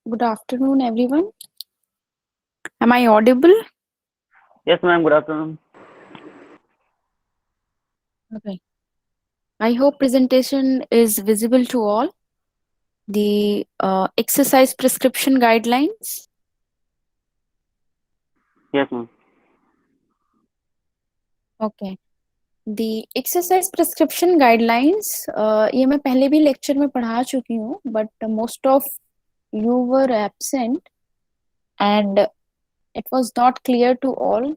Good afternoon, everyone. Am I audible? Yes, ma'am. Good afternoon. Okay. I hope presentation is visible to all. The exercise prescription guidelines. Yes, ma'am. Okay. The exercise prescription guidelines. ये मैं पहले भी lecture में पढ़ा चुकी हूँ, but most of you were absent and it was not clear to all.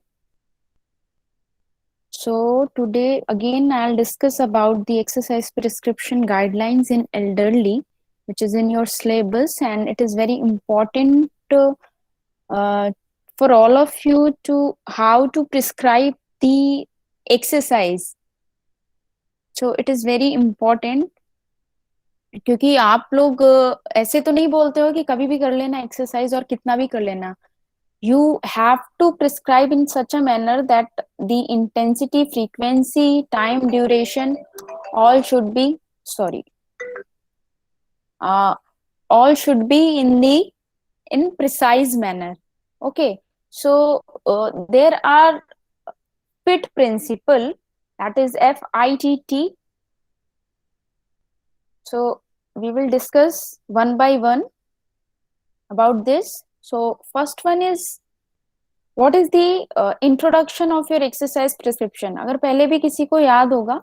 So today again I'll discuss about the exercise prescription guidelines in elderly, which is in your syllabus, and it is very important uh, for all of you to how to prescribe the exercise. So it is very important क्योंकि आप लोग ऐसे तो नहीं बोलते हो कि कभी भी कर लेना एक्सरसाइज और कितना भी कर लेना. You have to prescribe in such a manner that the intensity, frequency, time, duration, all should be, sorry, uh, all should be in precise manner. Okay, so there are FIT principle, that is FITT. So we will discuss one by one about this. So first one is what is the introduction of your exercise prescription. अगर पहले भी किसी को याद होगा,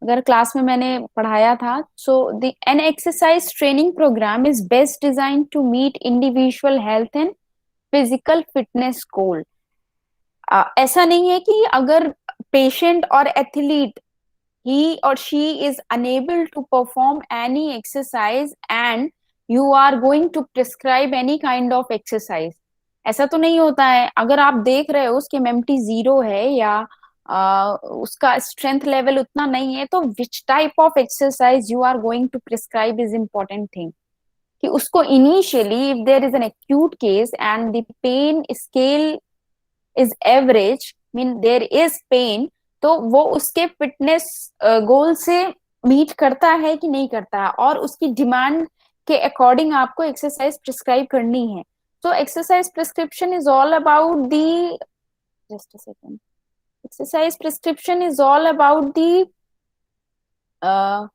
अगर class में मैंने पढ़ाया था, so the an exercise training program is best designed to meet individual health and physical fitness goal. ऐसा नहीं है कि अगर पेशेंट और athlete he or she is unable to perform any exercise and you are going to prescribe any kind of exercise. ऐसा तो नहीं होता है. अगर आप देख रहे हो उसके एमएमटी 0 है या उसका स्ट्रेंथ लेवल उतना नहीं है, तो which type of exercise you are going to prescribe is important thing. कि उसको initially if there is an acute case and the pain scale is average, mean there is pain, तो वो उसके fitness goal से meet करता है कि नहीं करता है, और उसकी डिमांड के अकॉर्डिंग आपको एक्सरसाइज प्रिस्क्राइब करनी है. So exercise prescription is all about the, just a second, exercise prescription is all about the uh,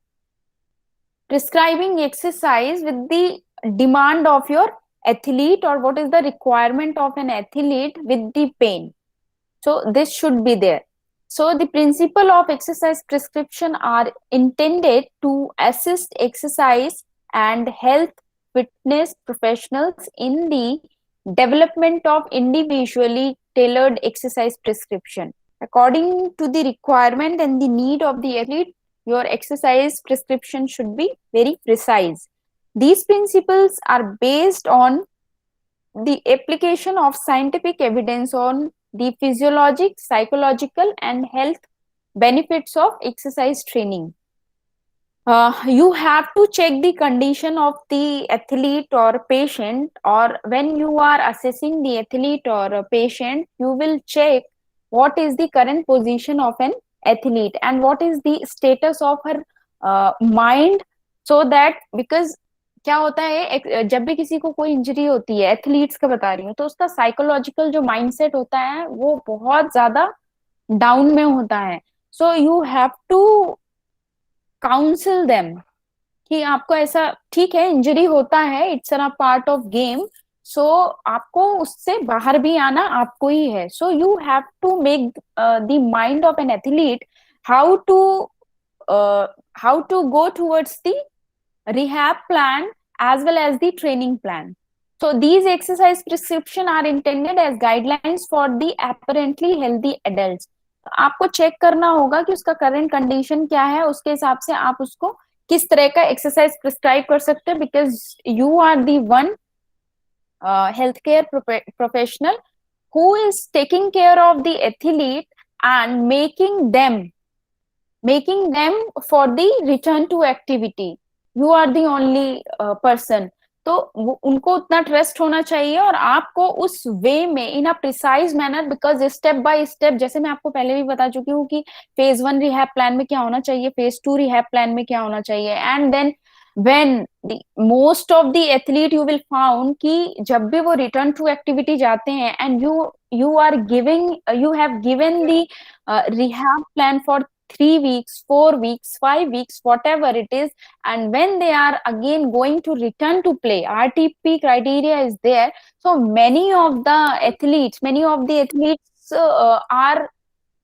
prescribing exercise with the demand of your athlete or what is the requirement of an athlete with the pain. So this should be there. So the principle of exercise prescription are intended to assist exercise and health fitness professionals in the development of individually tailored exercise prescription. According to the requirement and the need of the athlete, your exercise prescription should be very precise. These principles are based on the application of scientific evidence on the physiologic, psychological, and health benefits of exercise training. You have to check the condition of the athlete or patient, or when you are assessing the athlete or a patient, you will check what is the current position of an athlete and what is the status of her mind, so that because क्या होता है जब भी किसी को कोई injury होती है, एथलीट्स का बता रही हूँ, तो उसका साइकोलॉजिकल जो माइंडसेट होता है वो बहुत ज्यादा डाउन में होता है. So you have to counsel them कि आपको ऐसा ठीक है, इंजरी होता है, it's a part of game, so आपको उससे बाहर भी आना आपको ही है. So you have to make the mind of an athlete how to how to go towards the rehab plan as well as the training plan. So these exercise prescription are intended as guidelines for the apparently healthy adults. आपको check करना होगा कि उसका current condition क्या है, उसके हिसाब से आप उसको किस तरह का एक्सरसाइज प्रिस्क्राइब कर सकते हैं, because you are the one health care professional who is taking care of the athlete and making them for the return to activity. You are the only person. तो उनको उतना ट्रस्ट होना चाहिए और आपको उस वे में in a precise manner, because step by step, जैसे मैं आपको पहले भी बता चुकी हूँ कि फेज 1 रिहैब प्लान में क्या होना चाहिए, फेज 2 रिहैब प्लान में क्या होना चाहिए, and then when the most of the athlete you will found कि जब भी वो return to activity जाते हैं and you are giving you have given the rehab plan for 3 weeks, 4 weeks, 5 weeks, whatever it is, and when they are again going to return to play, RTP criteria is there. So many of the athletes are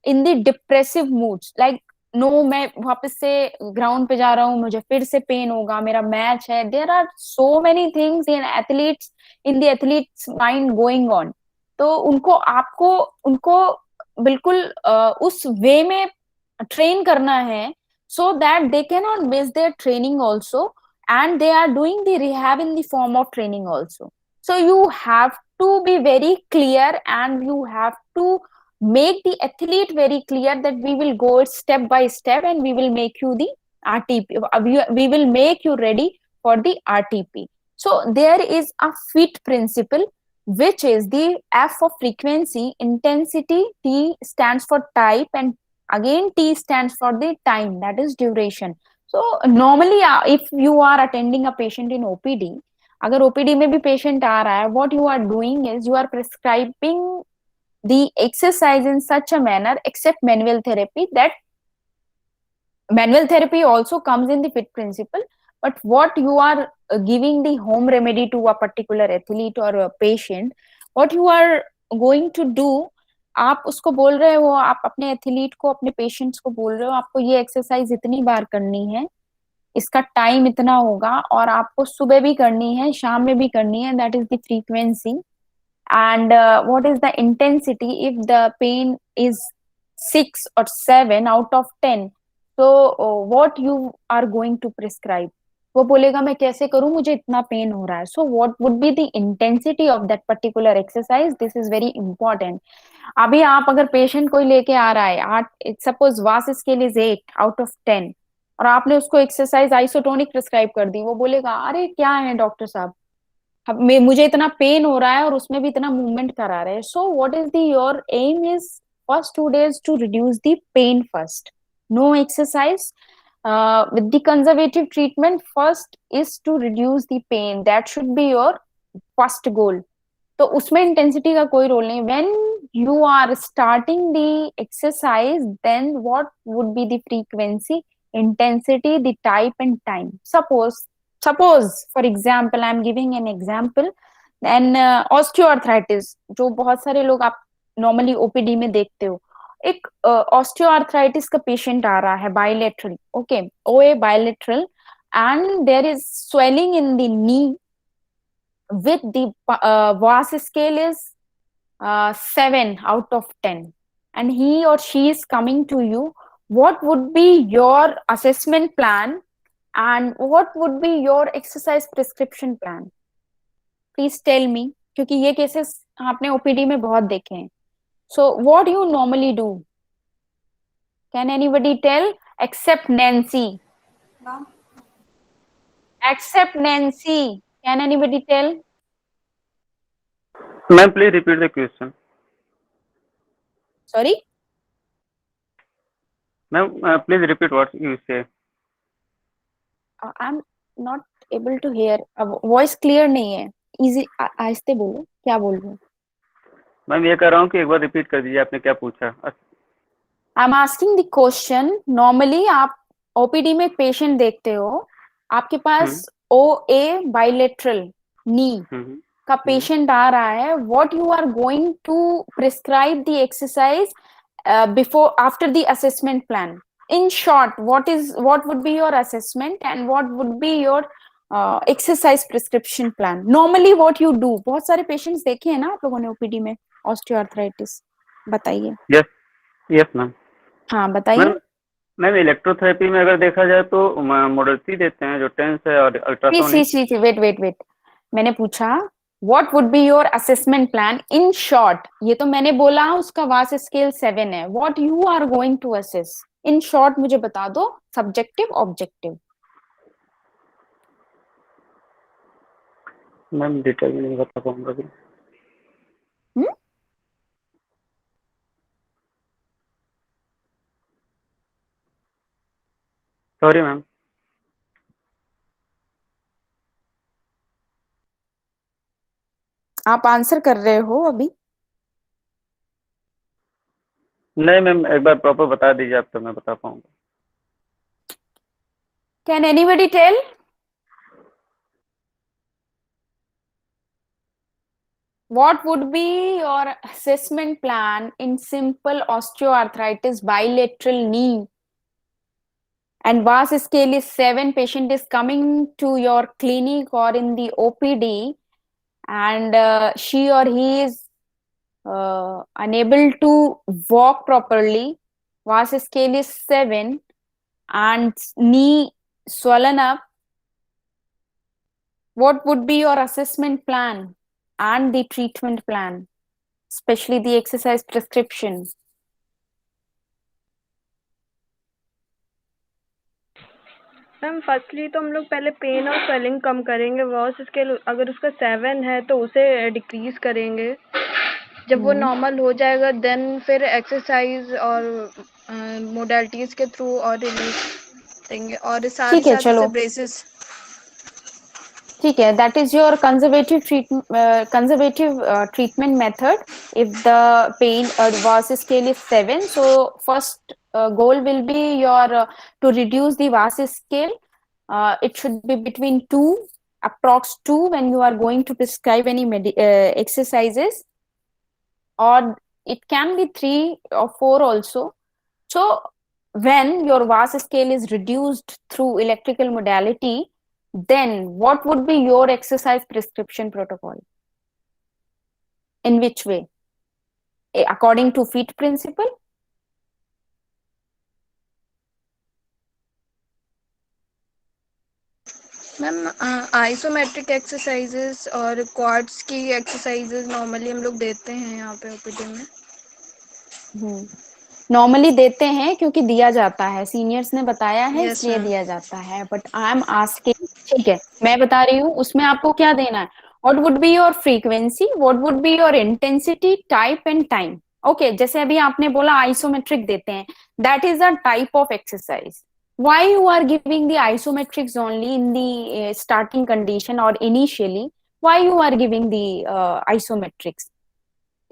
in the depressive moods like no मैं वापस से ground पे जा रहा हूँ, मुझे फिर से पेन होगा, मेरा मैच है. There are so many things in the athletes mind going on. तो उनको बिल्कुल उस वे में ट्रेन करना है so that they cannot miss their training also, and they are doing the rehab in the form of training also. So you have to be very clear, and you have to make the athlete very clear that we will go step by step and we will make you the RTP. We will make you ready for the RTP. So there is a FIT principle, which is the F for frequency, intensity, T stands for type, and again T stands for the time, that is duration. So normally if you are attending a patient in OPD, अगर OPD में भी patient आ रहा है, what you are doing is you are prescribing the exercise in such a manner, except manual therapy, that manual therapy also comes in the fit principle, but what you are giving the home remedy to a particular athlete or a patient, what you are going to do, आप उसको बोल रहे हो, आप अपने athlete को, अपने patients को बोल रहे हो आपको ये एक्सरसाइज इतनी बार करनी है, इसका टाइम इतना होगा, और आपको सुबह भी करनी है, शाम में भी करनी है, that is the frequency. And what is the intensity if the pain is 6 or 7 out of 10? So what you are going to prescribe? वो बोलेगा मैं कैसे करूं, मुझे इतना पेन हो रहा है. So what would be the intensity of that particular exercise? This is very important. अभी आप अगर पेशेंट कोई लेके आ रहा है 8, सपोज वास स्केल इज 8 आउट ऑफ 10, और आपने उसको एक्सरसाइज आइसोटोनिक प्रिस्क्राइब कर दी, वो बोलेगा अरे क्या है डॉक्टर साहब, मुझे इतना पेन हो रहा है और उसमें भी इतना मूवमेंट करा रहे हैं. So what is the your aim is first 2 days to reduce the pain first. No exercise. With the conservative treatment, first is to reduce the pain. That should be your first goal. तो उसमें intensity का कोई role नहीं. When you are starting the exercise, then what would be the frequency, intensity, the type and time. Suppose for example, I am giving an example, then osteoarthritis, जो बहुत सारे लोग आप नॉर्मली ओपीडी में देखते हो. एक ऑस्टियोआर्थराइटिस का पेशेंट आ रहा है bilateral, okay, OA bilateral, and there is swelling in the knee with the VAS scale is 7 out of 10, and he or she is coming to you, what would be your assessment plan and what would be your exercise prescription plan? Please tell me, क्योंकि ये cases आपने OPD में बहुत देखे हैं. So what you normally do? Can anybody tell except Nancy? Except Nancy, can anybody tell? Ma'am, please repeat the question. Sorry. Ma'am, please repeat what you say. I'm not able to hear. Voice clear नहीं है. Easy आहिस्ते बोलो, क्या बोल रहे हो? Ma'am ये कह रहा हूँ कि एक बार रिपीट कर दीजिए, आपने क्या पूछा. I am asking the question. Normally आप ओपीडी में पेशेंट देखते हो, आपके पास ओ ए बाइलेटरल नी का पेशेंट आ रहा है, what you are going to prescribe the exercise before after the assessment plan. In short, what would be your assessment and what would be your exercise prescription plan? Normally what you do, बहुत सारे patients देखे हैं ना आप लोगों ने OPD में osteoarthritis, बताइए. Yes ma'am. हाँ बताइए. मैम इलेक्ट्रोथेरेपी में अगर देखा जाए तो मोडलिटी देते हैं जो टेंस है और अल्ट्रासाउंड. वेट, मैंने पूछा what would be your assessment plan in short. ये तो मैंने बोला उसका वास स्केल 7 है. what you are going to assess in short मुझे बता दो, सब्जेक्टिव ऑब्जेक्टिव. मैम डिटेल में नहीं बता पाऊंगा अभी. Sorry ma'am. आप आंसर कर रहे हो अभी? नहीं मैम, एक बार प्रॉपर बता दीजिए आप तो मैं बता पाऊंगा। Can anybody tell? What would be your assessment plan in simple osteoarthritis bilateral knee? And VAS scale is 7. Patient is coming to your clinic or in the OPD, and she or he is unable to walk properly. VAS scale is 7 and knee swollen up. What would be your assessment plan and the treatment plan, especially the exercise prescription? Ma'am firstly तो हम लोग पहले pen और swelling कम करेंगे। Was scale अगर उसका 7 है तो उसे डिक्रीज करेंगे। जब वो नॉर्मल हो जाएगा देन फिर एक्सरसाइज और मोडालिटीज के थ्रू और रिलीज देंगे और साथ ही ठीक है, साथ चलो उसे ब्रेसेस। ठीक है, that is your conservative treatment method if the pain VAS scale is 7. So first goal will be your to reduce the VAS scale. It should be between 2, approx 2, when you are going to prescribe any exercises, or it can be 3 or 4 also. So when your VAS scale is reduced through electrical modality, then what would be your exercise prescription protocol? In which way? According to FIT principle? Ma'am isometric exercises और quartz की exercises normally हम लोग देते हैं यहाँ पे OPD में। Normally देते हैं क्योंकि दिया जाता है, सीनियर्स ने बताया है Yes, इसलिए ma'am. दिया जाता है, बट आई एम आस्किंग, ठीक है मैं बता रही हूँ उसमें आपको क्या देना है। What would be your frequency, what would be your intensity, type and time. Okay, जैसे अभी आपने बोला आइसोमेट्रिक देते हैं, that is a type of exercise. why you are giving the isometrics only in the starting condition or initially? Why you are giving the isometrics?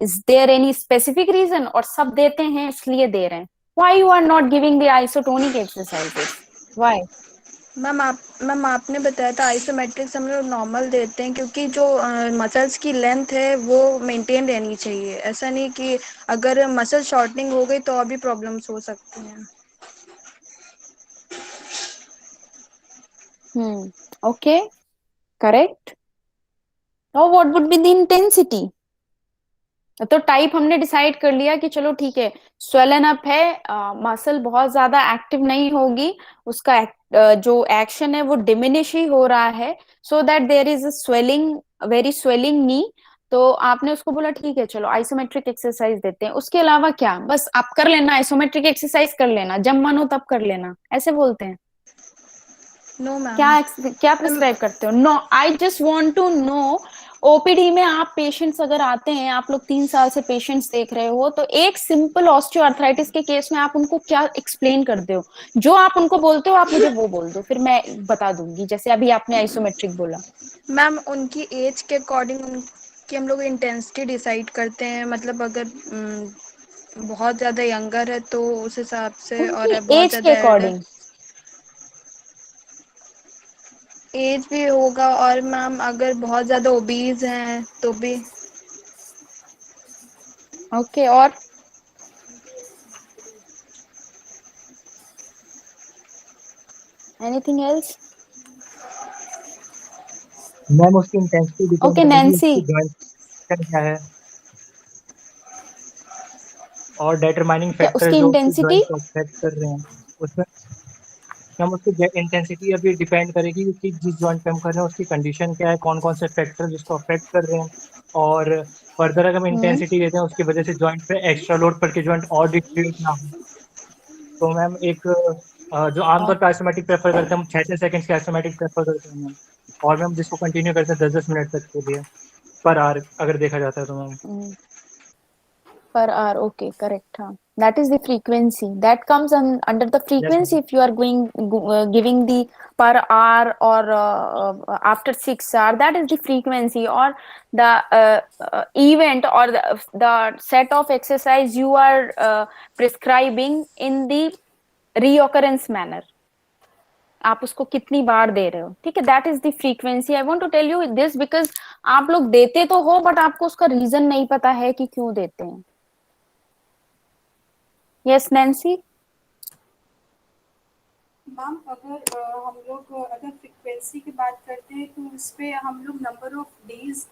Is there any specific reason, और सब देते हैं इसलिए दे रहे हैं? Why you are not giving the isotonic exercises? Why? Ma'am आपने बताया था आइसोमेट्रिक्स हम लोग नॉर्मल देते हैं क्योंकि जो मसल्स की लेंथ है वो मेंटेन रहनी चाहिए। ऐसा नहीं कि अगर मसल शॉर्टनिंग हो गई तो और भी प्रॉब्लम्स हो सकती हैं। Okay, correct. Now what would be the intensity? तो टाइप हमने डिसाइड कर लिया कि चलो ठीक है, स्वेलन अप है, मसल बहुत ज्यादा एक्टिव नहीं होगी, उसका जो एक्शन है वो डिमिनिश ही हो रहा है, so that there is swelling, very swelling knee. तो आपने उसको बोला ठीक है चलो आइसोमेट्रिक एक्सरसाइज देते हैं, उसके अलावा क्या, बस आप कर लेना आइसोमेट्रिक एक्सरसाइज कर लेना, जब मन हो तब कर लेना, ऐसे बोलते हैं? No ma'am. क्या प्रिस्क्राइब करते हो? No, I just want to know. OPD में आप पेशेंट्स अगर आते हैं, आप लोग 3 साल से पेशेंट्स देख रहे हो, तो एक सिंपल ऑस्टियोआर्थराइटिस के केस में आप उनको क्या एक्सप्लेन करते हो? जो आप उनको बोलते हो आप मुझे वो बोल दो, फिर मैं बता दूंगी। जैसे अभी आपने आइसोमेट्रिक बोला। मैम उनकी एज के अकॉर्डिंग उनकी हम लोग इंटेंसिटी डिसाइड करते हैं। मतलब अगर बहुत ज़्यादा यंगर है तो उस हिसाब से, उनकी और बहुत एज के ज़्यादा एल्डर अकॉर्डिंग। एज भी होगा। और मैम अगर बहुत ज़्यादा ओबीज हैं तो भी। ओके, और एनीथिंग एल्स? मैम उसकी इंटेंसिटी डिपेंड ओके करेगी नैन्सी। उसकी जॉइंट क्या है, और डिटरमाइनिंग क्या फैक्टर उसकी जो उसकी इंटेंसिटी? जॉइंट को अफेक्ट कर रहे हैं उसमें। हम उसकी इंटेंसिटी अभी डिपेंड करेगी कि जिस जॉइंट पे हम कर रहे हैं उसकी कंडीशन क्या है, कौन कौन से फैक्टर जिसको अफेक्ट कर रहे हैं। और फर्दर अगर हम इंटेंसिटी देते हैं उसकी वजह से जॉइंट पे एक्स्ट्रा लोड पड़ के जॉइंट और डिग्रेड ना हो। तो मैम एक जो आमतौर पर आइसोमेटिक प्रेफर करते हैं हम 6-6 सेकंड्स के आइसोमेटिक प्रेफर करते हैं मैम। और मैम जिसको कंटिन्यू करते हैं 10-10 मिनट तक के लिए पर आवर अगर देखा जाता है तो ma'am. per hour. Okay, correct. Huh? That is the frequency. That comes under the Yes, frequency madam. if you are giving the per hour or after 6 hours. That is the frequency or the event or the set of exercise you are prescribing in the reoccurrence manner. आप उसको कितनी बार दे रहे हो, ठीक है. That is the frequency. I want to tell you this because आप लोग देते तो हो बट आपको उसका रीजन नहीं पता है कि क्यों देते हैं. Yes Nancy. मैम अगर हम लोग अगर फ्रीक्वेंसी की बात करते हैं तो उस पे हम लोग नंबर ऑफ डेज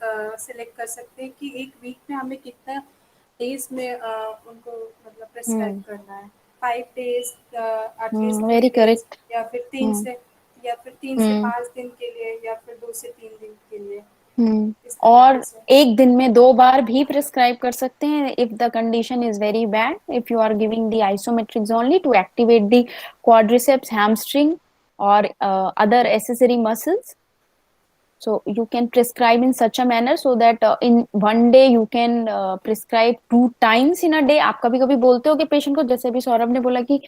सिलेक्ट कर सकते हैं कि एक वीक में हमें कितना डेज में उनको मतलब प्रेस्क्राइब करना है. 5 days at least very 3 days correct. या फिर 3 से 5 दिन के लिए या फिर 2 से 3 दिन के लिए इस और तरीके से. एक दिन में 2 बार भी प्रिस्क्राइब कर सकते हैं if the condition is very bad. If you are giving the isometrics only to activate the quadriceps, hamstring or other accessory muscles. So you can prescribe in such a manner so that in one day you can prescribe 2 times in a day. आप कभी कभी बोलते हो कि patient को, जैसे अभी सौरभ ने बोला कि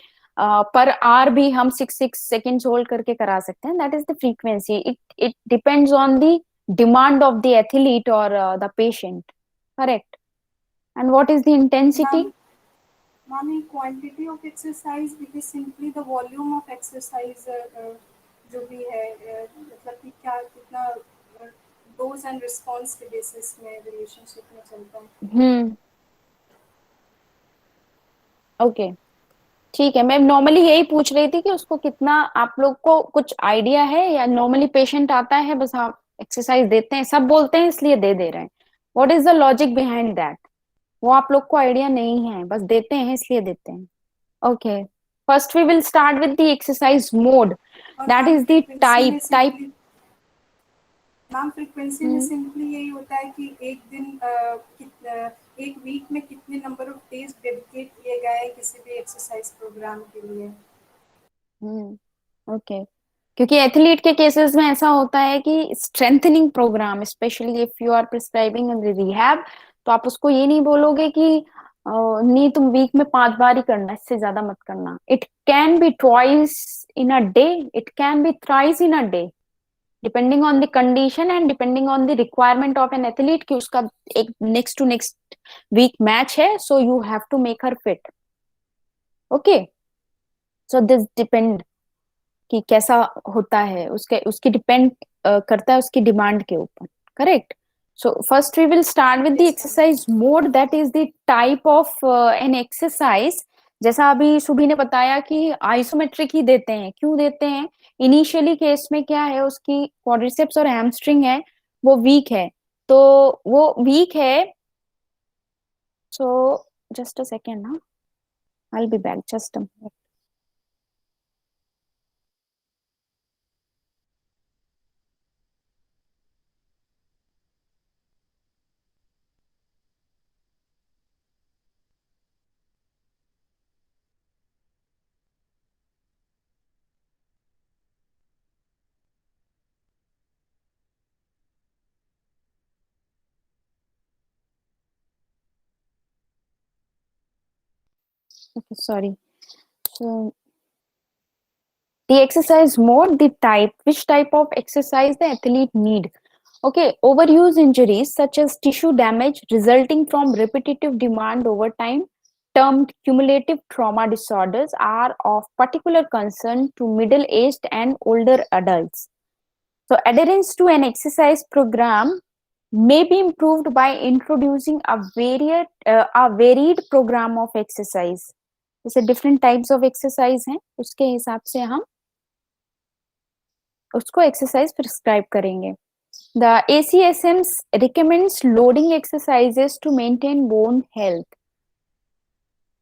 पर आवर भी हम 6 seconds होल्ड करके करा सकते हैं. That is the frequency. It depends on the demand of the athlete और the patient. Correct. And what is the intensity? Ma'am, quantity of exercise because simply the volume of exercise जो भी है मतलब कि क्या कितना डोज एंड रिस्पॉन्स के basis में रिलेशनशिप में चलता है. ओके ठीक है. मैं नॉर्मली यही पूछ रही थी कि उसको कितना, आप लोग को कुछ आइडिया है या नॉर्मली पेशेंट आता है बस आप एक्सरसाइज देते हैं, सब बोलते हैं इसलिए दे दे रहे हैं. What is the logic behind that? वो आप लोग को आइडिया नहीं है, बस देते हैं इसलिए देते हैं. Okay. First we will start with the exercise mode. और that is the type. Ma'am frequency में सिंपली यही होता है कि एक दिन एक वीक में कितने नंबर ऑफ डेज डेडिकेट किए गए हैं किसी भी एक्सरसाइज प्रोग्राम के लिए. ओके. क्योंकि एथलीट के केसेस में ऐसा होता है कि strengthening program, specially if you are prescribing in rehab, तो आप उसको ये नहीं बोलोगे कि नहीं तुम वीक में 5 बार ही करना, इससे ज्यादा मत करना. It can be twice in a day, it can be thrice in a day, depending on the condition and depending on the requirement of an athlete कि उसका एक next to next week match है, so you have to make her fit. Okay. So this depend कि कैसा होता है, उसके depend करता है उसकी डिमांड के ऊपर. Correct. So first we will start with the exercise mode. That is the type of an exercise. जैसा अभी सुभी ने बताया कि आइसोमेट्रिक ही देते हैं. क्यों देते हैं? इनिशियली केस में क्या है, उसकी क्वाड्रिसेप्स और हैमस्ट्रिंग है वो वीक है, तो वो वीक है. सो जस्ट अ सेकेंड ना, I will be back just a minute. Okay, sorry. So the exercise mode, the type, which type of exercise the athlete need. Okay, overuse injuries such as tissue damage resulting from repetitive demand over time, termed cumulative trauma disorders, are of particular concern to middle-aged and older adults. So adherence to an exercise program may be improved by introducing a varied program of exercise. जैसे different types of exercise हैं, उसके हिसाब से हम उसको exercise prescribe करेंगे. The ACSMs recommends loading exercises to maintain bone health.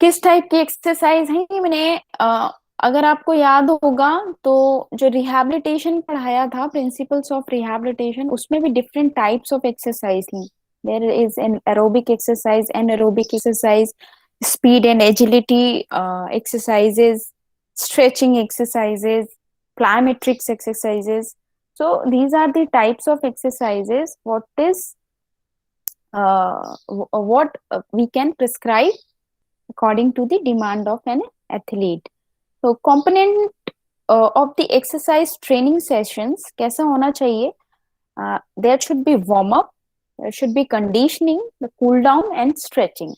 किस type की एक्सरसाइज है ये मैंने अगर आपको याद होगा तो जो रिहैबिलिटेशन पढ़ाया था, प्रिंसिपल्स ऑफ रिहैबिलिटेशन, उसमें भी डिफरेंट टाइप्स ऑफ एक्सरसाइज थी. There is an aerobic exercise, anaerobic exercise, speed and agility exercises, stretching exercises, plyometrics exercises. So these are the types of exercises. What is what we can prescribe according to the demand of an athlete. So component of the exercise training sessions कैसा होना चाहिए? There should be warm up, there should be conditioning, the cool down and stretching.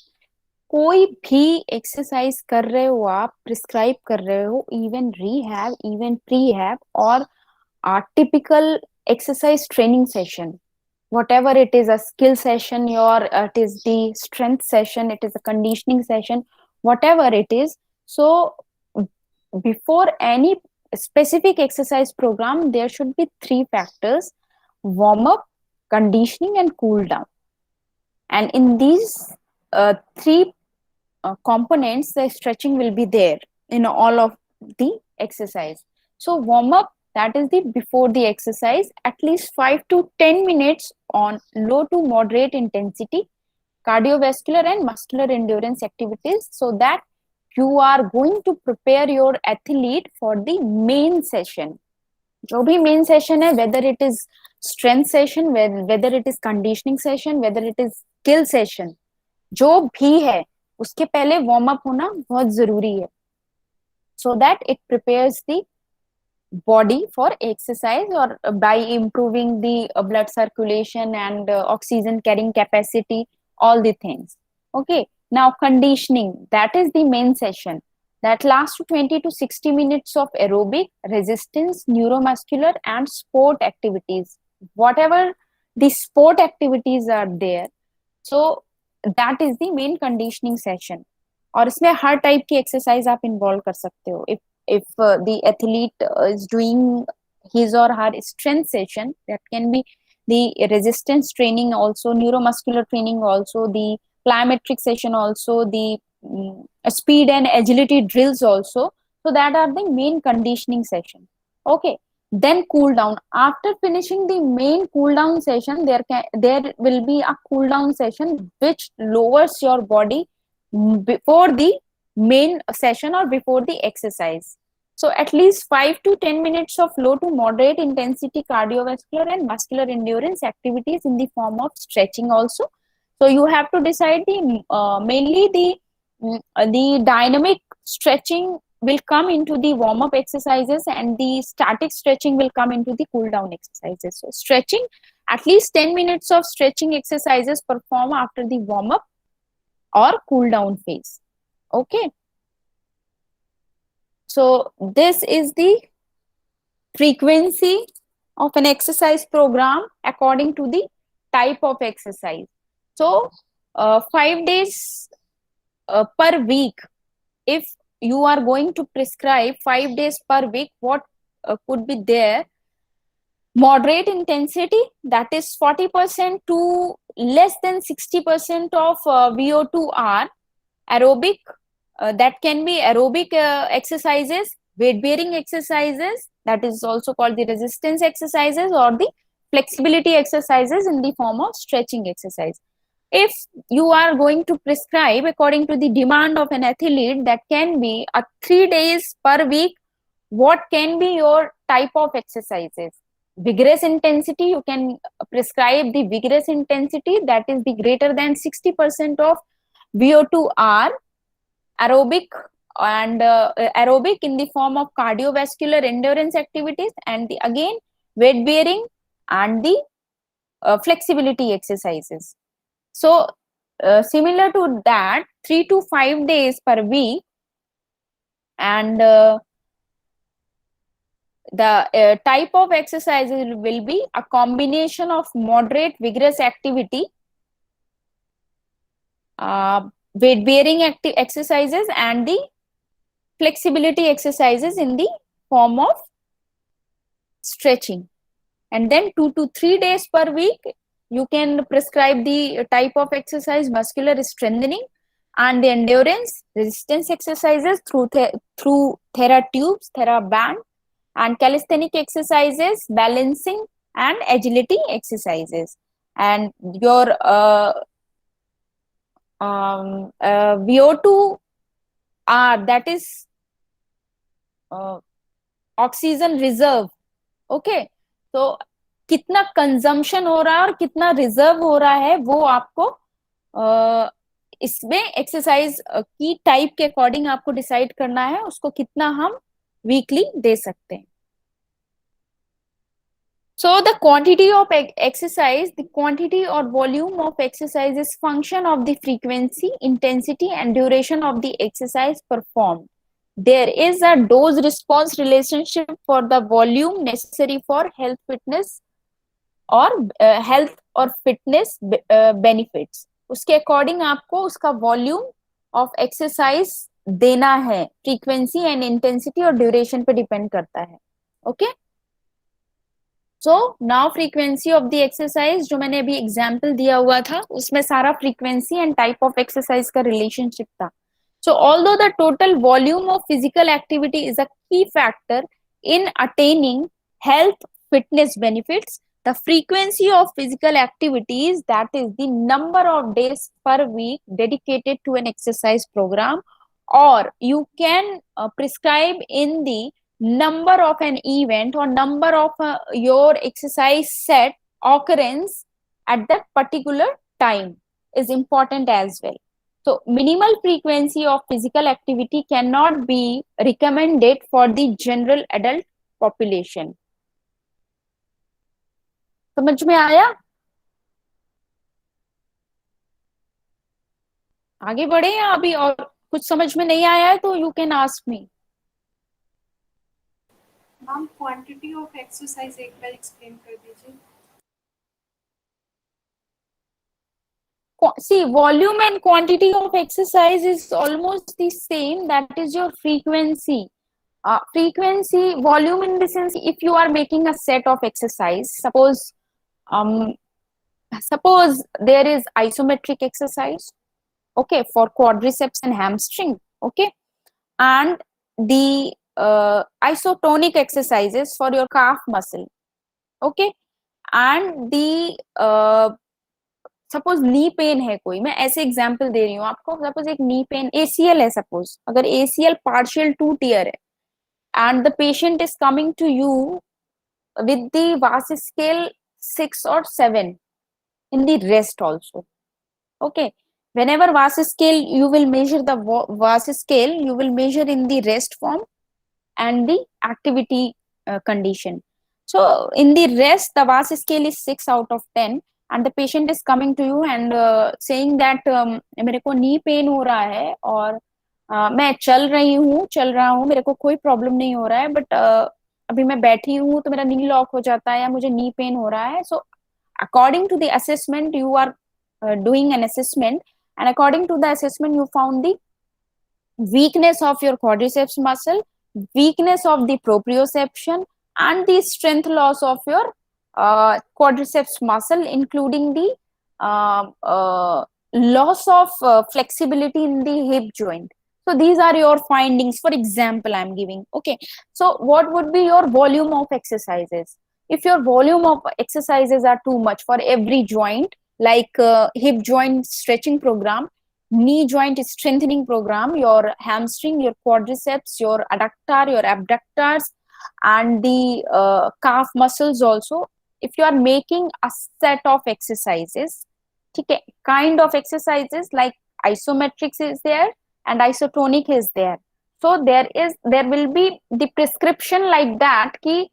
कोई भी exercise कर रहे हो आप, prescribe कर रहे हो, इवन रीहैब, इवन प्रीहैब और typical exercise training session, whatever it is, a skill session, it is the strength session, it is a conditioning session, whatever it is. So before any specific exercise program, there should be three factors: warm up, conditioning and cool down. And in these three components, the stretching will be there in all of the exercise. So warm up, that is the before the exercise, at least 5 to 10 minutes on low to moderate intensity cardiovascular and muscular endurance activities, so that you are going to prepare your athlete for the main session. जो भी main session है, whether it is strength session, whether it is conditioning session, whether it is skill session, जो भी है उसके पहले warm up होना बहुत जरूरी है, so that it prepares the body for exercise, or by improving the blood circulation and oxygen carrying capacity, all the things. Okay, now conditioning, that is the main session, that lasts 20 to 60 minutes of aerobic, resistance, neuromuscular and sport activities, whatever the sport activities are there. So that is the main conditioning session. और इसमें हर type की exercise आप involve कर सकते हो. if the athlete is doing his or her strength session, that can be the resistance training also, neuromuscular training also, the plyometric session also, the speed and agility drills also. So that are the main conditioning session. Okay, then cool down. After finishing the main cool down session, there will be a cool down session which lowers your body before the main session or before the exercise. So at least 5 to 10 minutes of low to moderate intensity cardiovascular and muscular endurance activities in the form of stretching also. So you have to decide mainly the dynamic stretching will come into the warm up exercises, and the static stretching will come into the cool down exercises. So stretching, at least 10 minutes of stretching exercises perform after the warm up or cool down phase. Okay, so this is the frequency of an exercise program according to the type of exercise. So 5 days per week, if you are going to prescribe 5 days per week, what could be there? Moderate intensity, that is 40% to less than 60% of VO2R. Aerobic, that can be aerobic exercises, weight bearing exercises, that is also called the resistance exercises, or the flexibility exercises in the form of stretching exercise. If you are going to prescribe according to the demand of an athlete, that can be 3 days per week. What can be your type of exercises? Vigorous intensity, you can prescribe the vigorous intensity, that is the greater than 60% of VO2R. Aerobic, and aerobic in the form of cardiovascular endurance activities, and again weight bearing and the flexibility exercises. So similar to that, 3 to 5 days per week, and the type of exercises will be a combination of moderate vigorous activity, weight bearing exercises, and the flexibility exercises in the form of stretching. And then 2 to 3 days per week, you can prescribe the type of exercise muscular strengthening and the endurance resistance exercises through TheraTubes, TheraBand, and calisthenic exercises, balancing and agility exercises. And your VO2R, that is oxygen reserve. Okay, so कितना consumption हो रहा है और कितना reserve हो रहा है वो आपको इसमें एक्सरसाइज की टाइप के अकॉर्डिंग आपको डिसाइड करना है उसको कितना हम वीकली दे सकते हैं. So the quantity of exercise, the quantity or volume of exercise is function of the frequency, intensity and duration of the exercise performed. There is a dose response relationship for the volume necessary for health fitness or health or fitness benefits. उसके according आपको उसका volume of exercise देना है, frequency and intensity और duration पे depend करता है. Okay, so now frequency of the exercise, जो मैंने अभी एग्जांपल दिया हुआ था उसमें सारा frequency and type of exercise का रिलेशनशिप था. So although the total volume of physical activity is a key factor in attaining health fitness benefits, the frequency of physical activities, that is the number of days per week dedicated to an exercise program, or you can prescribe in the number of an event or number of your exercise set occurrence at that particular time is important as well. So minimal frequency of physical activity cannot be recommended for the general adult population. समझ में आया? आगे बढ़े या अभी और कुछ समझ में नहीं आया है तो you can ask me. Ma'am quantity of exercise एक बार एक्सप्लेन कर दीजिए. See, volume and quantity of exercise is almost the same. That is your frequency. Frequency, volume in the sense, if you are making a set of exercise, suppose there is isometric exercise, okay, for quadriceps and hamstring, okay, and the isotonic exercises for your calf muscle, okay, and the suppose knee pain है कोई, मैं ऐसे example दे रही हूँ आपको. Suppose एक knee pain, ACL है, suppose अगर एसीएल पार्शियल 2 टीयर है and the patient is coming to you with the VAS scale 6 or 7 in the rest also. Okay, whenever vas scale, you will measure the vas scale, you will measure in the rest form and the activity condition. So in the rest, the vas scale is 6 out of 10 and the patient is coming to you and saying that मेरे को knee pain हो रहा है और मैं चल रहा हूँ, मेरे को कोई प्रॉब्लम नहीं हो रहा है, बट अभी मैं बैठी हूँ तो मेरा नी लॉक हो जाता है या मुझे नी पेन हो रहा है. So according to the assessment, you are doing an assessment, and according to the assessment you found the weakness of your quadriceps muscle, weakness of the proprioception and the strength loss of your quadriceps muscle, including the loss of flexibility in the hip joint. So these are your findings, for example I am giving. Okay, so what would be your volume of exercises? If your volume of exercises are too much for every joint, like hip joint stretching program, knee joint strengthening program, your hamstring, your quadriceps, your adductor, your abductors and the calf muscles also, if you are making a set of exercises, okay, kind of exercises like isometrics is there and isotonic is there, so there will be the prescription like that कि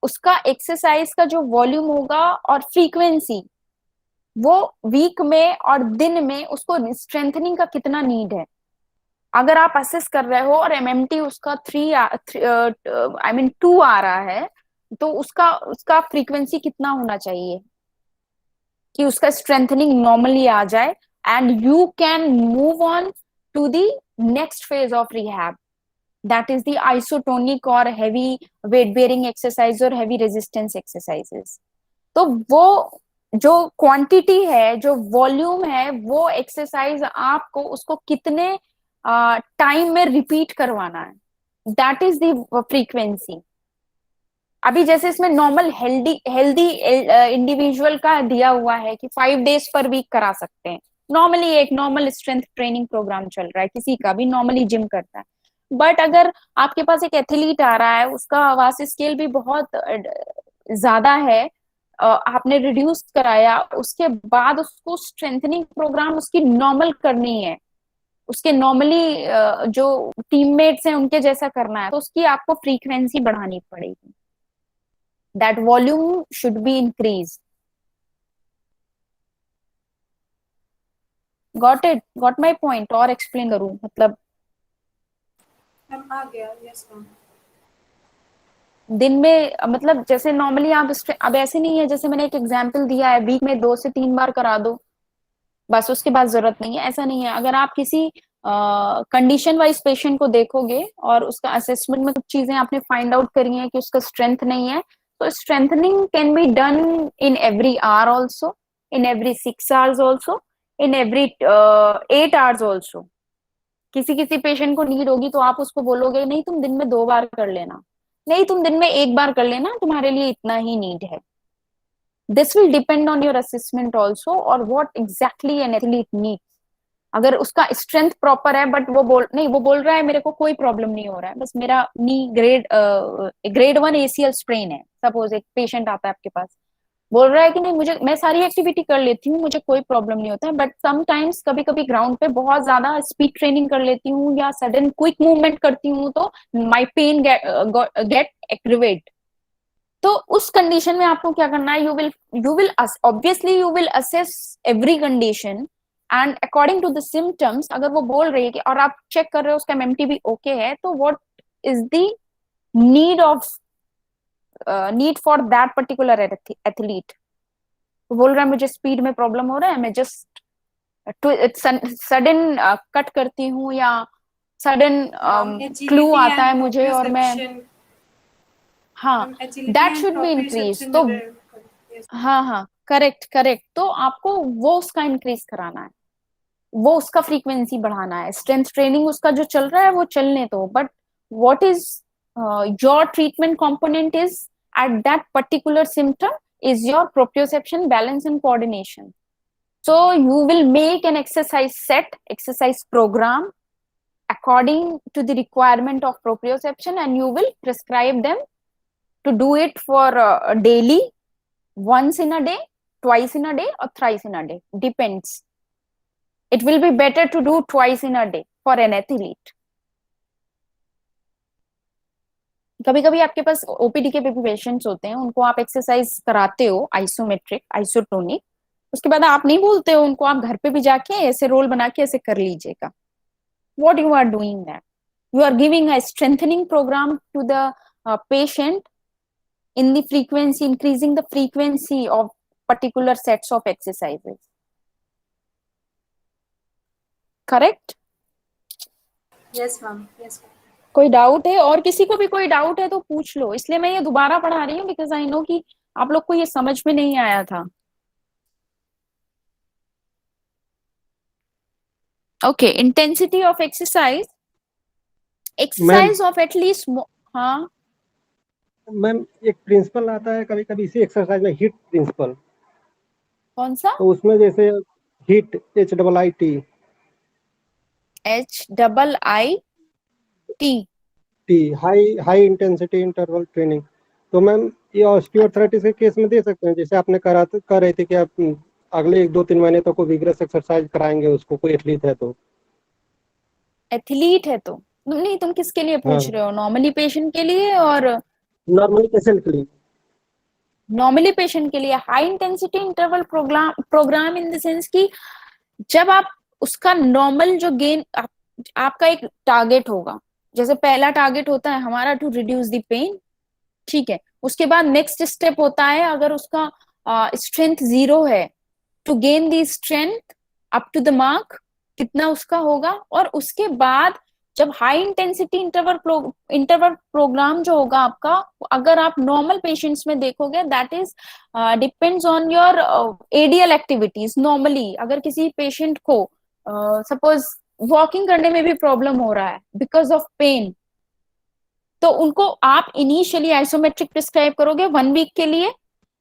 उसका exercise का जो volume होगा और frequency वो week में और दिन में उसको स्ट्रेंथनिंग का कितना नीड है. अगर आप असेस कर रहे हो और एमएमटी उसका 2 आ रहा है तो उसका फ्रीक्वेंसी कितना होना चाहिए कि उसका स्ट्रेंथनिंग नॉर्मली आ जाए and you can move on to the next phase of rehab, that is the isotonic और हेवी वेट बेयरिंग एक्सरसाइज और हेवी रेजिस्टेंस एक्सरसाइजेस. तो वो जो क्वांटिटी है, जो वॉल्यूम है, वो एक्सरसाइज आपको उसको कितने टाइम में रिपीट करवाना है, दैट इज द फ्रीक्वेंसी. अभी जैसे इसमें नॉर्मल हेल्दी इंडिविजुअल का दिया हुआ है कि 5 days पर वीक करा सकते हैं, नॉर्मली एक नॉर्मल स्ट्रेंथ ट्रेनिंग प्रोग्राम चल रहा है, किसी का भी नॉर्मली जिम करता है. बट अगर आपके पास एक एथलीट आ रहा है, उसका वास स्केल भी बहुत ज्यादा है आपने रिड्यूस कराया, उसके बाद उसको स्ट्रेंथनिंग प्रोग्राम उसकी नॉर्मल करनी है, उसके नॉर्मली जो टीममेट्स हैं उनके जैसा करना है, तो उसकी आपको फ्रीक्वेंसी बढ़ानी पड़ेगी, that volume should be increase. Got it, got my point? और एक्सप्लेन करूं मतलब? मैम आ गया, यस मैम। दिन में मतलब जैसे नॉर्मली आप अब ऐसे नहीं है, जैसे मैंने एक एग्जांपल दिया है, वीक में 2 से 3 बार करा दो बस, उसके बाद जरूरत नहीं है, ऐसा नहीं है। अगर आप किसी कंडीशन वाइज पेशेंट को देखोगे और उसका असेसमेंट में कुछ चीजें आपने फाइंड आउट करी हैं कि उसका स्ट्रेंथ नहीं है, तो strengthening can be done in every hour also, in every 6 hours also, in every 8 hours also. किसी किसी पेशेंट को नीड होगी तो आप उसको बोलोगे नहीं तुम दिन में 2 बार कर लेना, नहीं तुम दिन में 1 बार कर लेना, तुम्हारे लिए इतना ही नीड है। This will depend on your assessment also और what exactly an athlete needs. अगर उसका स्ट्रेंथ प्रॉपर है बट वो बोल रहा है मेरे को कोई प्रॉब्लम नहीं हो रहा है, बस मेरा नी ग्रेड 1 ACL स्ट्रेन है, सपोज एक पेशेंट आता है आपके पास, बोल रहा है कि नहीं मुझे, मैं सारी एक्टिविटी कर लेती हूँ, मुझे कोई प्रॉब्लम नहीं होता है, बट समटाइम्स कभी कभी ग्राउंड पे बहुत ज्यादा स्पीड ट्रेनिंग कर लेती हूँ या सडन क्विक मूवमेंट करती हूँ तो माई पेन गेट एग्रीवेट। तो उस कंडीशन में आपको क्या करना है, you will obviously you will assess every condition and according to the symptoms. अगर वो बोल रही है कि, और आप चेक कर रहे हो उसका MMTB ओके है, तो what is the need of need for that particular athlete. तो बोल रहा है मुझे स्पीड में प्रॉब्लम हो रहा है, मैं जस्ट सडन कट करती हूँ या सडन क्लू आता है मुझे और मैं, हाँ दैट शुड बी इंक्रीज। तो हाँ हाँ करेक्ट करेक्ट, तो आपको वो उसका इंक्रीज कराना है, वो उसका फ्रीक्वेंसी बढ़ाना है। स्ट्रेंथ ट्रेनिंग उसका जो चल रहा है वो चलने दो, but what is your treatment component is at that particular symptom is your proprioception, balance and coordination. So you will make an exercise set, exercise program according to the requirement of proprioception, and you will prescribe them to do it for daily, once in a day, twice in a day or thrice in a day, depends. It will be better to do twice in a day for an athlete. कभी कभी आपके पास OPD के patients होते हैं, उनको आप exercise कराते हो आइसोमेट्रिक, आइसोटोनिक, उसके बाद आप नहीं बोलते हो उनको आप घर पे भी जाके ऐसे रोल बना के ऐसे कर लीजिएगा। What you are doing that, you are giving a strengthening program to the patient in the frequency, increasing the frequency of particular sets of exercises. Correct? Yes ma'am, yes ma'am. कोई doubt है? और किसी को भी कोई doubt है तो पूछ लो, इसलिए मैं ये दोबारा पढ़ा रही हूँ बिकॉज आई नो कि आप लोग को ये समझ में नहीं आया था। Okay, intensity of exercise, exercise of at least, हाँ मैम एक प्रिंसिपल आता है कभी कभी इसी एक्सरसाइज में, हिट प्रिंसिपल। कौन सा? तो उसमें जैसे hit, HIIT, HIIT, high intensity interval training. तो मैम ये ऑस्टियोआर्थराइटिस के केस में दे सकते हैं, जैसे आपने कर रहे थे कि आप अगले 1-2-3 महीने तक को विग्रस एक्सरसाइज कराएंगे उसको, कोई एथलीट है तो। एथलीट है तो नहीं, तुम किसके लिए पूछ हाँ, रहे हो? नॉर्मली पेशेंट के लिए? और नॉर्मली पेशेंट के लिए। नॉर्मली पेशेंट के लिए high intensity interval program in the sense कि जब आप उसका नॉर्मल जो गेन आपका एक टारगेट होगा, जैसे पहला टारगेट होता है हमारा टू रिड्यूस द पेन, ठीक है, उसके बाद नेक्स्ट स्टेप होता है अगर उसका स्ट्रेंथ 0 है to gain the strength up to the mark, कितना उसका होगा। और उसके बाद जब हाई इंटेंसिटी इंटरवल प्रोग्राम जो होगा आपका, अगर आप नॉर्मल पेशेंट्स में देखोगे that is depends on your ADL activities. Normally अगर किसी पेशेंट को सपोज वॉकिंग करने में भी प्रॉब्लम हो रहा है बिकॉज ऑफ पेन, तो उनको आप इनिशियली आइसोमेट्रिक प्रिस्क्राइब करोगे 1 वीक के लिए।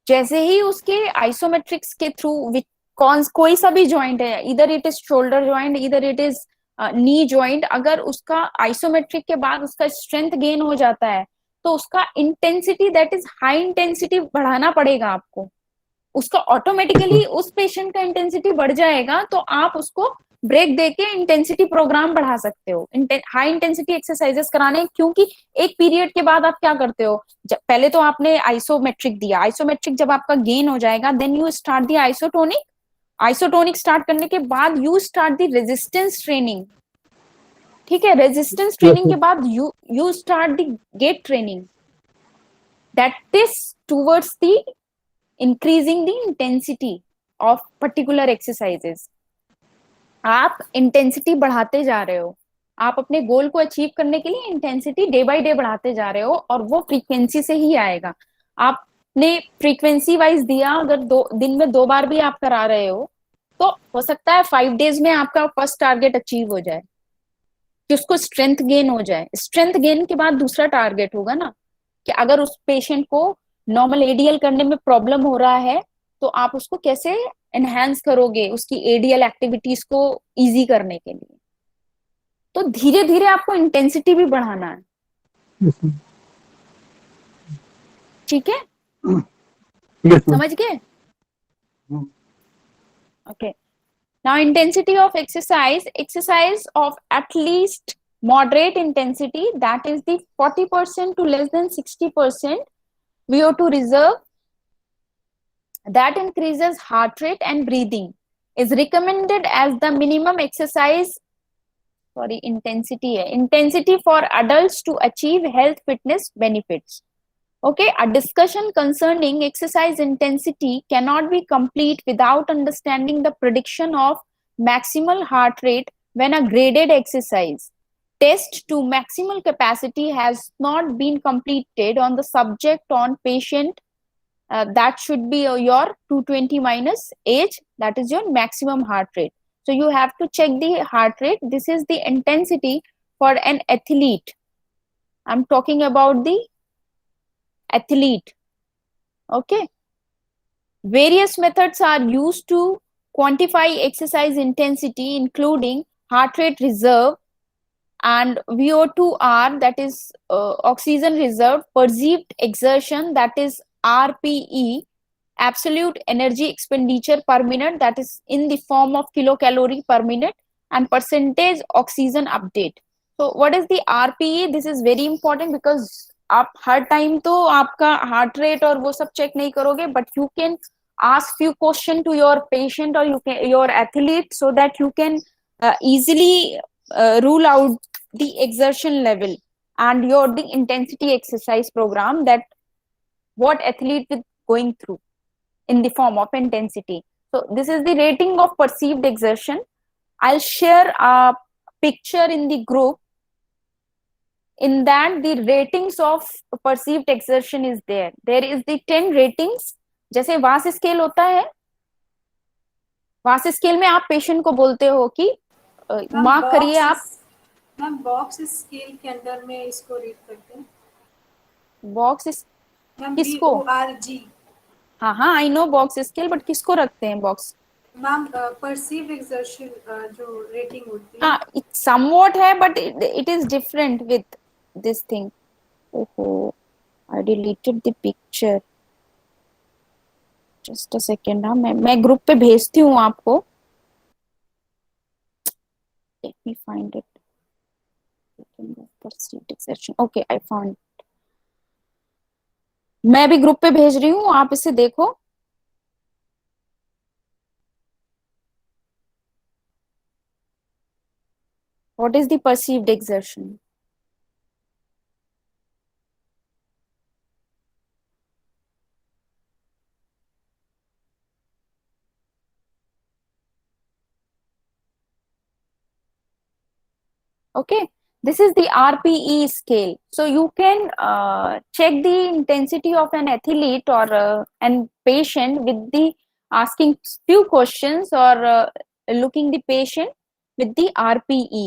जैसे ही उसके आइसोमेट्रिक्स के थ्रू कोई सा भी ज्वाइंट है, इधर इट इज शोल्डर ज्वाइंट, इधर इट इज नी ज्वाइंट, अगर उसका आइसोमेट्रिक के बाद उसका स्ट्रेंथ गेन हो जाता है तो उसका intensity that is high intensity बढ़ाना पड़ेगा आपको। उसका ऑटोमेटिकली उस पेशेंट का इंटेंसिटी बढ़ जाएगा, तो आप उसको ब्रेक देके इंटेंसिटी प्रोग्राम बढ़ा सकते हो, हाई इंटेंसिटी एक्सरसाइजेस कराने। क्योंकि एक पीरियड के बाद आप क्या करते हो, पहले तो आपने आइसोमेट्रिक दिया, आइसोमेट्रिक जब आपका गेन हो जाएगा, then you start the isotonic, isotonic start करने के बाद you start the resistance training, ठीक है। रेजिस्टेंस ट्रेनिंग के बाद you start the gait training, that is towards the increasing the intensity of particular exercises। आप इंटेंसिटी बढ़ाते जा रहे हो, आप अपने गोल को अचीव करने के लिए इंटेंसिटी डे बाय डे बढ़ाते जा रहे हो, और वो फ्रीक्वेंसी से ही आएगा। आपने फ्रीक्वेंसी वाइज दिया, अगर दिन में 2 बार भी आप करा रहे हो, तो हो सकता है 5 डेज में आपका फर्स्ट टारगेट अचीव हो जाए, कि उसको स्ट्रेंथ गेन हो जाए। स्ट्रेंथ गेन के बाद दूसरा टारगेट होगा ना, कि अगर उस पेशेंट को नॉर्मल एडीएल करने में प्रॉब्लम हो रहा है, तो आप उसको कैसे एनहांस करोगे उसकी एडीएल एक्टिविटीज को इजी करने के लिए। तो धीरे धीरे आपको इंटेंसिटी भी बढ़ाना है, ठीक है, समझ गए? Okay, now intensity of exercise, exercise of at least moderate intensity, that is the 40% to less than 60% VO2 reserve that increases heart rate and breathing is recommended as the minimum exercise, sorry, intensity for adults to achieve health fitness benefits. Okay, a discussion concerning exercise intensity cannot be complete without understanding the prediction of maximal heart rate when a graded exercise test to maximal capacity has not been completed on the subject on patient. That should be your 220 minus age, that is your maximum heart rate. So you have to check the heart rate. This is the intensity for an athlete. I'm talking about the athlete. Okay, various methods are used to quantify exercise intensity, including heart rate reserve and VO2R, that is oxygen reserve, perceived exertion, that is RPE, absolute energy expenditure per minute, that is in the form of kilocalorie per minute, and percentage oxygen update. So what is the RPE? This is very important because आप हर time तो आपका heart rate और वो सब check नहीं करोगे, but you can ask few question to your patient or your athlete, so that you can easily rule out the exertion level and the intensity exercise program that what athlete is going through in the form of intensity. So this is the rating of perceived exertion. I'll share a picture in the group. In that the ratings of perceived exertion is there. There is the 10 ratings. जैसे वास scale होता है, वास scale में आप patient को बोलते हो कि मार्क करिए आप। मैम बॉक्स स्केल के अंदर में इसको रीड करते हैं। बॉक्स किसको? BORG। हाँ हाँ, आई नो बॉक्स स्केल, बट किसको रखते हैं बॉक्स? मैम परसीव्ड एक्सर्शन जो रेटिंग होती है। हाँ, इट समवॉट है, but it is different with this thing. ओहो, I deleted the picture, just a second. हाँ, मैं ग्रुप पे भेजती हूँ आपको। Let me find it. Perceived exertion, okay, I found. मैं भी ग्रुप पे भेज रही हूँ, आप इसे देखो। What is the perceived exertion? Okay, this is the RPE scale. So you can check the intensity of an athlete or an patient with the asking few questions or looking the patient with the RPE.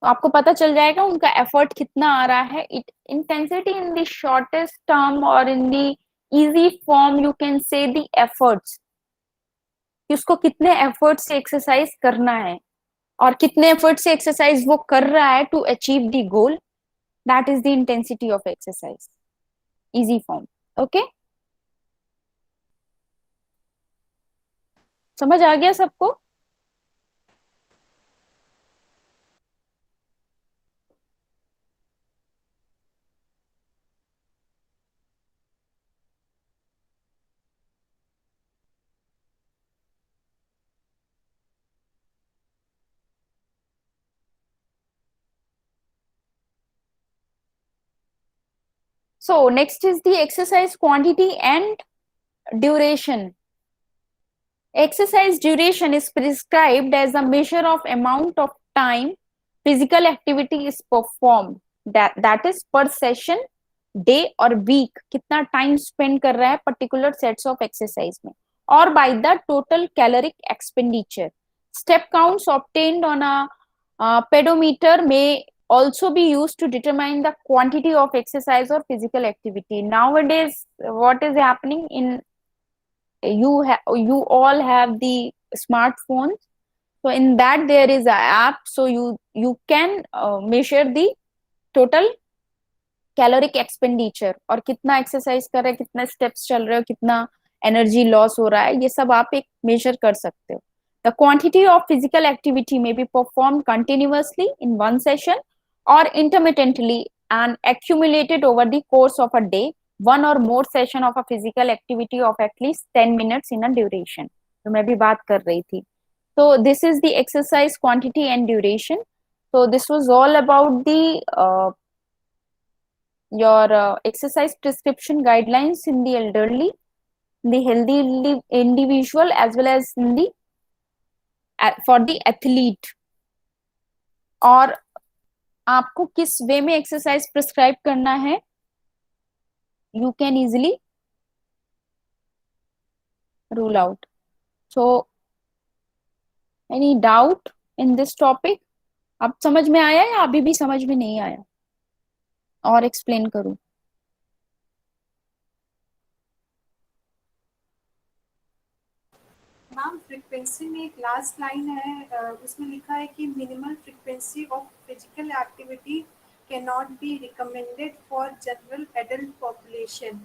तो आपको पता चल जाएगा उनका effort कितना आ रहा है. It intensity in the shortest term और in the easy form you can say the efforts, कि उसको कितने एफर्ट से एक्सरसाइज करना है और कितने एफर्ट से एक्सरसाइज वो कर रहा है to achieve the goal. That is the intensity of exercise, easy form. Okay, समझ आ गया सबको? So next is the exercise quantity and duration. Exercise duration is prescribed as a measure of amount of time physical activity is performed. That is per session, day or week. कितना time spend कर रहा है particular sets of exercise में. Or by the total caloric expenditure. Step counts obtained on a pedometer may also be used to determine the quantity of exercise or physical activity. Nowadays, what is happening in you all have the smartphones, so in that there is a app, so you can measure the total caloric expenditure और कितना exercise कर रहे हैं, कितना steps चल रहे हो, कितना एनर्जी लॉस हो रहा है, ये सब आप एक मेजर कर सकते हो. The quantity of physical activity में be perform continuously in one session और intermittently and accumulated over the course of a day, one or more session of a physical activity of at least 10 minutes in a duration. तो मैं भी बात कर रही थी. So this is the exercise quantity and duration. So this was all about the your exercise prescription guidelines in the elderly, the healthy individual, as well as in the for the athlete. और आपको किस वे में exercise prescribe करना है, you can easily rule out. So any doubt in this topic? अब समझ में आया या अभी भी समझ में नहीं आया और एक्सप्लेन करूं? मैम फ्रीक्वेंसी में एक लास्ट लाइन है, उसमें लिखा है कि minimal frequency of physical activity can not be recommended for general adult population.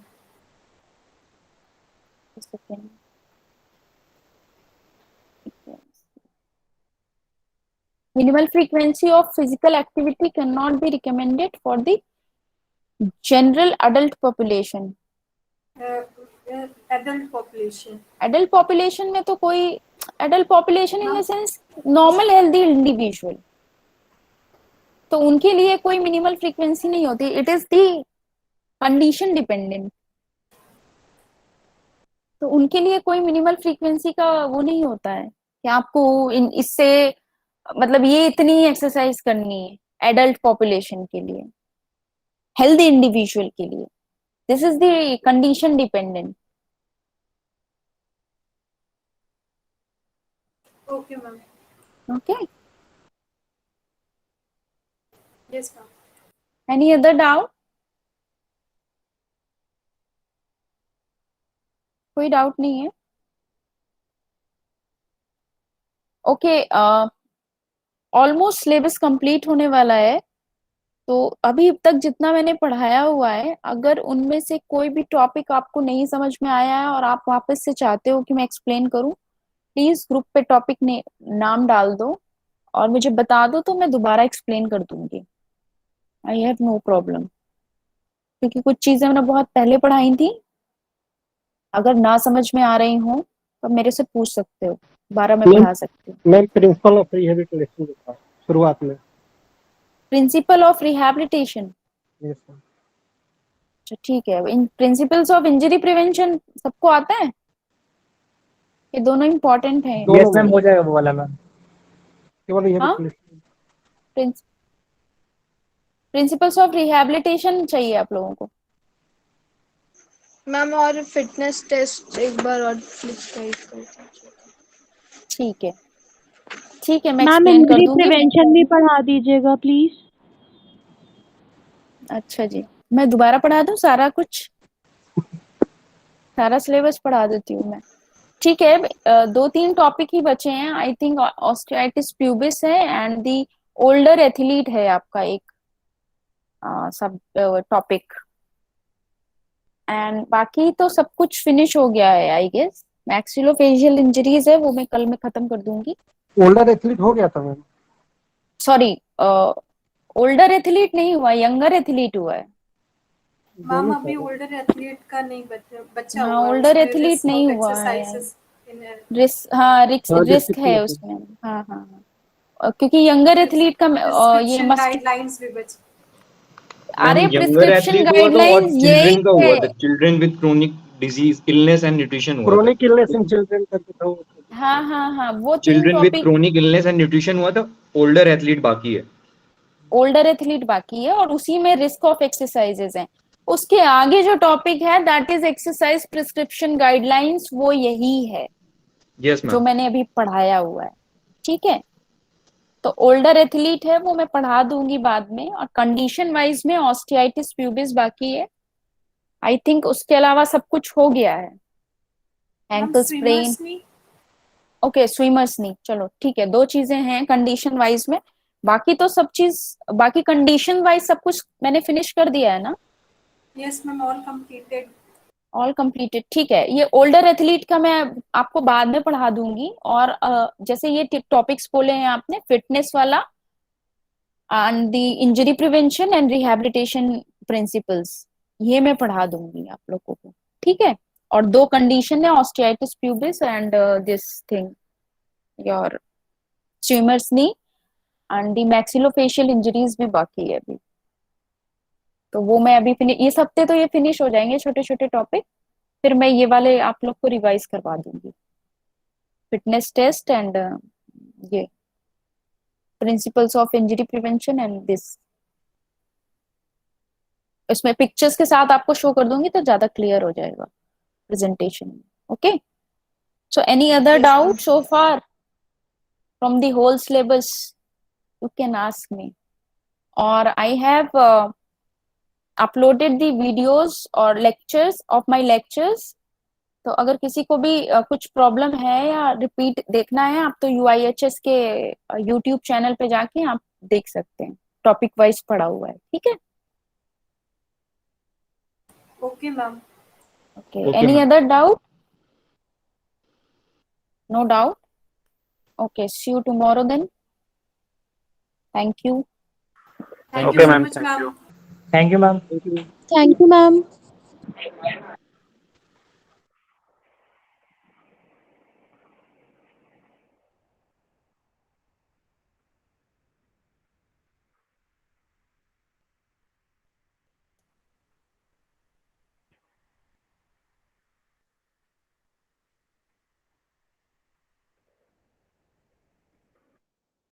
Minimal frequency of physical activity cannot be recommended for the general adult population. Adult population, adult population में तो कोई adult population in the sense normal healthy individual, तो उनके लिए कोई minimal frequency नहीं होती. It is the condition dependent. तो उनके लिए कोई मिनिमल फ्रीक्वेंसी का वो नहीं होता है कि आपको इससे मतलब ये इतनी एक्सरसाइज करनी है एडल्ट पॉपुलेशन के लिए, हेल्दी इंडिविजुअल के लिए. This is the condition dependent. Okay ma'am. Okay, yes ma'am. Any other doubt? कोई डाउट नहीं है? ओके, ऑलमोस्ट सिलेबस कंप्लीट होने वाला है. तो अभी तक जितना मैंने पढ़ाया हुआ है, अगर उनमें से कोई भी टॉपिक आपको नहीं समझ में आया है और आप वापस से चाहते हो कि मैं एक्सप्लेन करूं, प्लीज ग्रुप पे टॉपिक ने नाम डाल दो और मुझे बता दो, तो मैं दोबारा एक्सप्लेन कर दूंगी. आई हैव नो प्रॉब्लम, क्योंकि कुछ चीजें मैंने बहुत पहले पढ़ाई थी. अगर ना समझ में आ रही हो तो मेरे से पूछ सकते हो, दोबारा मैं पढ़ा सकती हूँ. मैम प्रिंसिपल ऑफ रिहेबिलिटेशन लिखा शुरुआत में. Principle of rehabilitation, yes ma'am. अच्छा ठीक है. इन प्रिंसिपल्स ऑफ इंजरी प्रिवेंशन सबको आता है? ये दोनों इम्पोर्टेंट है. यस मैम, हो जाएगा वो वाला मैम. केवल रिहेबिलिटेशन. प्रिंसिपल्स ऑफ रिहैबिलिटेशन चाहिए आप लोगों को? मैम और फिटनेस टेस्ट एक बार और ठीक है, ठीक है, मैं मैम एक्सप्लेन कर इंजरी दूंगी. प्रिवेंशन भी पढ़ा दीजिएगा प्लीज. अच्छा जी, मैं दोबारा पढ़ा दूं सारा कुछ, सारा सिलेबस पढ़ा देती हूँ मैं. ठीक है, 2-3 टॉपिक ही बचे हैं. आई थिंक ऑस्टियाइटिस प्यूबिस है एंड दी ओल्डर एथलीट है आपका एक सब टॉपिक, एंड बाकी तो सब कुछ फिनिश हो गया है आई गेस. मैक्सिलोफेशियल इंजरीज है वो मैं कल में खत्म कर दूंगी। ओल्डर एथलीट हो गया था मैम। सॉरी, ओल्डर एथलीट नहीं हुआ, यंगर एथलीट हुआ है। मैम दोनों अभी था। ओल्डर एथलीट का नहीं बचा हाँ, हुआ है, ओल्डर उसमें एथलीट रिस्क नहीं ऑफ हुआ है। एक्सरसाइजेस इन रिस्क, हाँ हाँ रिस्क जिसकी है थी। उसमें। हाँ हाँ हाँ। क्योंकि यंगर एथलीट का ये प्रिस्क्रिप्शन मस्ट। गाइडलाइंस भी बचे। मैम अरे यंगर प्रिस्क्रिप्शन एथलीट हुआ था और गाइडलाइंस यही चिल्ड्रन का है। हुआ था, children with chronic disease illness and nutrition हुआ था। क्रोनिक इलनेस इन चिल्ड्रन करके था वो। हाँ हाँ हाँ, वो 3 children with topic. Chronic illness and nutrition हुआ था, ओल्डर एथलीट बाकी है। ओल्डर एथलीट बाकी है और उसी में रिस्क ऑफ एक्सरसाइजेज हैं। उसके आगे जो टॉपिक है that is exercise prescription guidelines, वो यही है यस जो मैम। मैंने अभी पढ़ाया हुआ है। ठीक है, तो ओल्डर एथलीट है वो मैं पढ़ा दूंगी बाद में। और कंडीशन वाइज में ऑस्टियाइटिस प्यूबिस बाकी है। आई थिंक उसके अलावा सब कुछ हो गया है। Ma'am ankle sprain. स्विमर्स नहीं। ओके, स्विमर्स नहीं, चलो ठीक है, 2 चीजें हैं कंडीशन वाइज में। बाकी तो सब चीज, बाकी कंडीशन वाइज सब कुछ मैंने फिनिश कर दिया है ना। Yes ma'am, all completed. All completed, ठीक है। ये ओल्डर एथलीट का मैं आपको बाद में पढ़ा दूंगी। और जैसे ये टॉपिक्स बोले हैं आपने, फिटनेस वाला and the injury prevention and rehabilitation principles, ये मैं पढ़ा दूंगी आप लोगों को। ठीक है। और 2 कंडीशन है, osteitis pubis and this thing, your swimmers knee and the maxillofacial injuries भी बाकी है अभी। तो वो मैं अभी इस हफ्ते तो ये फिनिश हो जाएंगे छोटे छोटे टॉपिक। फिर मैं ये वाले आप लोग को रिवाइज करवा दूंगी, फिटनेस टेस्ट एंड ये principles of injury prevention and this. इसमें पिक्चर्स के साथ आपको शो कर दूंगी तो ज्यादा क्लियर हो जाएगा प्रेजेंटेशन में। Okay, so any other yes ma'am. Doubt so far from the whole syllabus, you can ask me. और I have uploaded the videos और लेक्चर्स ऑफ माय लेक्चर्स। तो अगर किसी को भी कुछ प्रॉब्लम है या रिपीट देखना है, आप तो UIHS के यूट्यूब चैनल पे जाके आप देख सकते हैं, टॉपिक वाइज पढ़ा हुआ है। ठीक है, okay ma'am. Okay. Okay any ma'am. Other doubt? No doubt? Okay, see you tomorrow then. Thank you. Thank you okay so ma'am, much thank ma'am. You. Thank you ma'am. Thank you. Thank you ma'am.